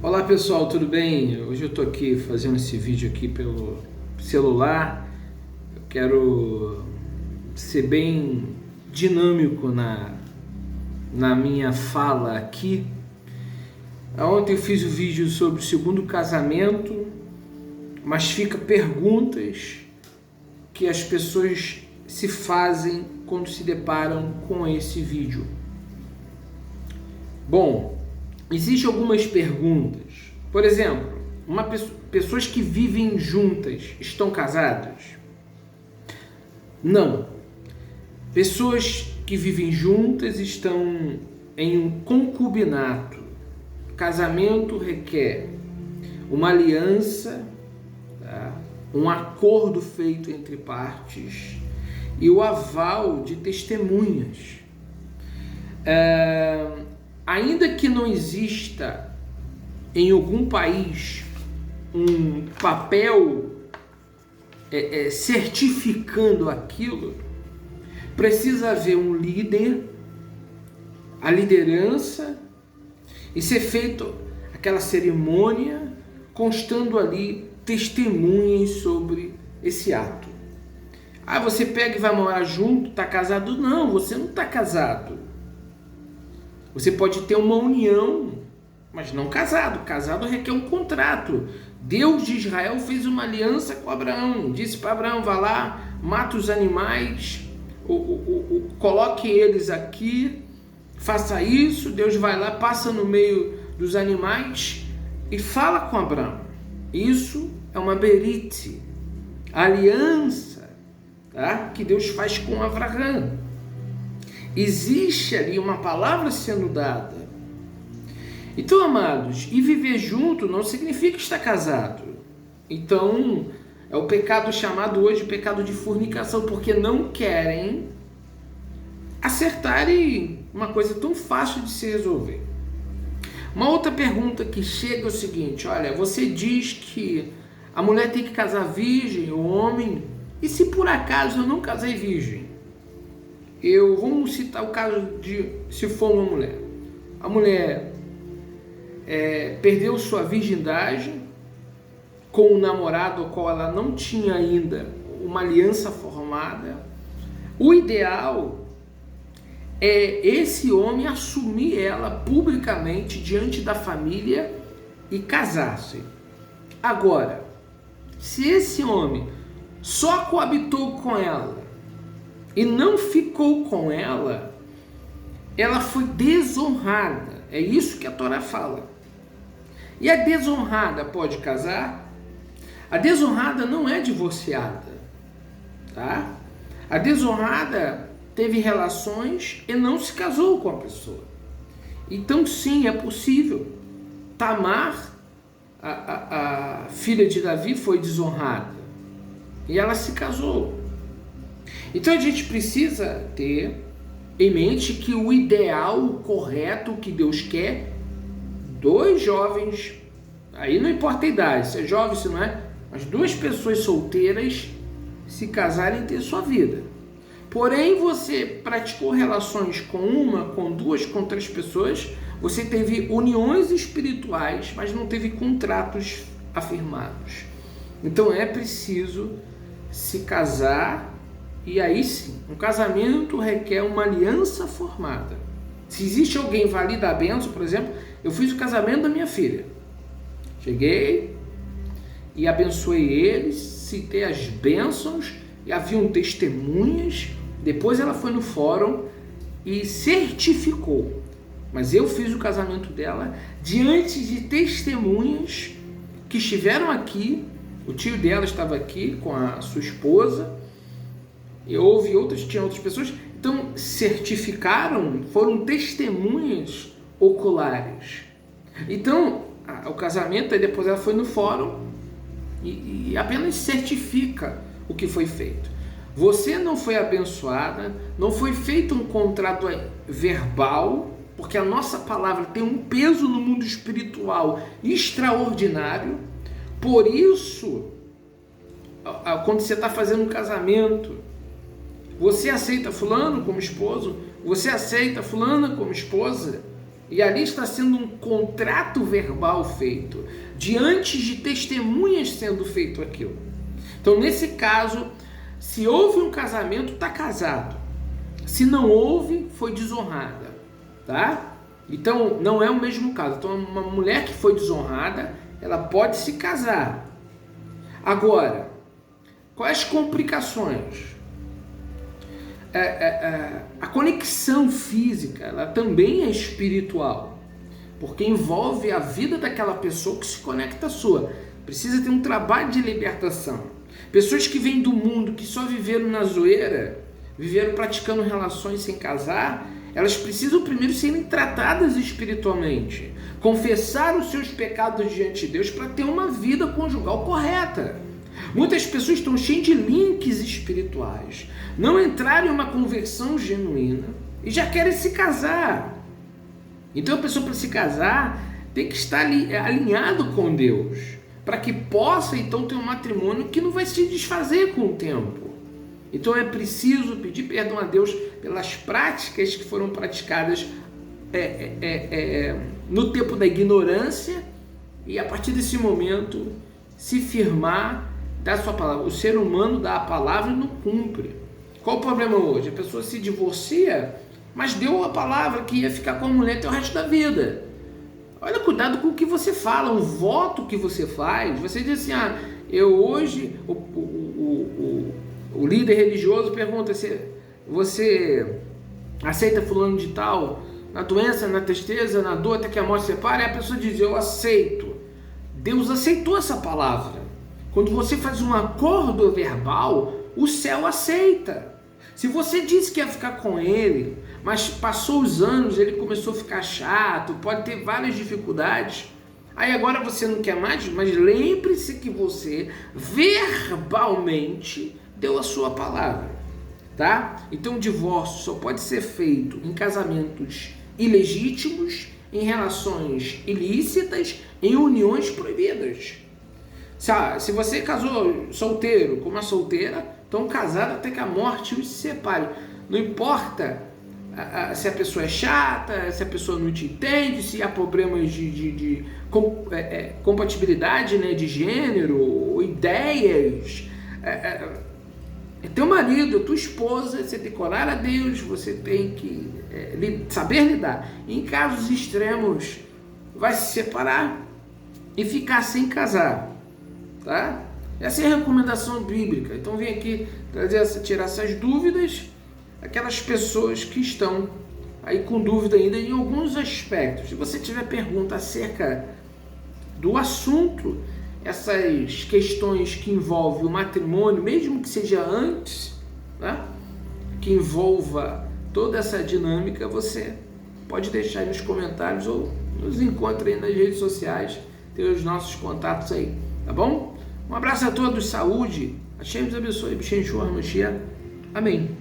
Olá pessoal, tudo bem? Hoje eu estou aqui fazendo esse vídeo aqui pelo celular. Eu quero ser bem dinâmico na minha fala aqui. Ontem eu fiz o vídeo sobre o segundo casamento, mas fica perguntas que as pessoas se fazem quando se deparam com esse vídeo. Bom, existem algumas perguntas. Por exemplo, pessoas que vivem juntas estão casadas? Não. Pessoas que vivem juntas estão em um concubinato. Casamento requer uma aliança, tá? Um acordo feito entre partes e o aval de testemunhas. Ainda que não exista em algum país um papel certificando aquilo, precisa haver um líder, a liderança, e ser feito aquela cerimônia, constando ali testemunhas sobre esse ato. Você pega e vai morar junto, está casado? Não, você não está casado. Você pode ter uma união, mas não casado. Casado requer um contrato. Deus de Israel fez uma aliança com Abraão. Disse para Abraão, vá lá, mata os animais, coloque eles aqui, faça isso. Deus vai lá, passa no meio dos animais e fala com Abraão. Isso é uma berite, aliança, tá? Que Deus faz com Abraão. Existe ali uma palavra sendo dada. Então, amados, e viver junto não significa estar casado. Então, é o pecado chamado hoje pecado de fornicação, porque não querem acertarem uma coisa tão fácil de se resolver. Uma outra pergunta que chega é o seguinte: olha, você diz que a mulher tem que casar virgem, o homem, e se por acaso eu não casei virgem? Vamos citar o caso de, se for uma mulher. A mulher perdeu sua virgindade com um namorado ao qual ela não tinha ainda uma aliança formada. O ideal é esse homem assumir ela publicamente diante da família e casar-se. Agora, se esse homem só coabitou com ela e não ficou com ela, ela foi desonrada. É isso que a Torá fala. E a desonrada pode casar? A desonrada não é divorciada, tá? A desonrada teve relações e não se casou com a pessoa. Então sim, é possível. Tamar, a filha de Davi, foi desonrada e ela se casou. Então a gente precisa ter em mente que o ideal, o correto, o que Deus quer, dois jovens, aí não importa a idade, se é jovem, se não é, mas duas pessoas solteiras se casarem e ter sua vida. Porém, você praticou relações com uma, com duas, com três pessoas, você teve uniões espirituais, mas não teve contratos afirmados. Então é preciso se casar. E aí sim, um casamento requer uma aliança formada. Se existe alguém valida a bênção, por exemplo, eu fiz o casamento da minha filha. Cheguei e abençoei eles, citei as bênçãos e haviam testemunhas. Depois ela foi no fórum e certificou. Mas eu fiz o casamento dela diante de testemunhas que estiveram aqui. O tio dela estava aqui com a sua esposa. E tinha outras pessoas, então certificaram, foram testemunhas oculares. Então, o casamento, aí depois ela foi no fórum e apenas certifica o que foi feito. Você não foi abençoada, não foi feito um contrato verbal, porque a nossa palavra tem um peso no mundo espiritual extraordinário. Por isso, quando você está fazendo um casamento, você aceita fulano como esposo? Você aceita fulana como esposa? E ali está sendo um contrato verbal feito, diante de testemunhas sendo feito aquilo. Então, nesse caso, se houve um casamento, está casado. Se não houve, foi desonrada, tá? Então, não é o mesmo caso. Então, uma mulher que foi desonrada, ela pode se casar. Agora, quais complicações? A conexão física, ela também é espiritual, porque envolve a vida daquela pessoa que se conecta à sua. Precisa ter um trabalho de libertação. Pessoas que vêm do mundo, que só viveram na zoeira, viveram praticando relações sem casar, elas precisam primeiro serem tratadas espiritualmente, confessar os seus pecados diante de Deus para ter uma vida conjugal correta. Muitas pessoas estão cheias de links espirituais, não entraram em uma conversão genuína e já querem se casar. Então a pessoa, para se casar, tem que estar alinhado com Deus, para que possa então ter um matrimônio que não vai se desfazer com o tempo. Então é preciso pedir perdão a Deus pelas práticas que foram praticadas no tempo da ignorância, e a partir desse momento se firmar da sua palavra. O ser humano dá a palavra e não cumpre. Qual o problema hoje? A pessoa se divorcia, mas deu a palavra que ia ficar com a mulher até o resto da vida. Olha, cuidado com o que você fala, um voto que você faz. Você diz assim, eu hoje, o líder religioso pergunta se você aceita fulano de tal, na doença, na tristeza, na dor, até que a morte separe. E a pessoa diz, eu aceito. Deus aceitou essa palavra. Quando você faz um acordo verbal, o céu aceita. Se você disse que ia ficar com ele, mas passou os anos, ele começou a ficar chato, pode ter várias dificuldades, aí agora você não quer mais, mas lembre-se que você verbalmente deu a sua palavra, tá? Então o divórcio só pode ser feito em casamentos ilegítimos, em relações ilícitas, em uniões proibidas. Se você casou solteiro com uma solteira, estão casados até que a morte os separe. Não importa se a pessoa é chata, se a pessoa não te entende, se há problemas de compatibilidade, né, de gênero, ou ideias. Teu marido, tua esposa, você tem que orar a Deus, você tem que saber lidar. Em casos extremos, vai se separar e ficar sem casar. Tá? Essa é a recomendação bíblica. Então vem aqui tirar essas dúvidas, aquelas pessoas que estão aí com dúvida ainda em alguns aspectos. Se você tiver pergunta acerca do assunto, essas questões que envolvem o matrimônio, mesmo que seja antes, né? Que envolva toda essa dinâmica, você pode deixar aí nos comentários ou nos encontra aí nas redes sociais, tem os nossos contatos aí, tá bom? Um abraço a todos, saúde, Hashem nos abençoe, B'Shem Yeshua HaMashiach, amém.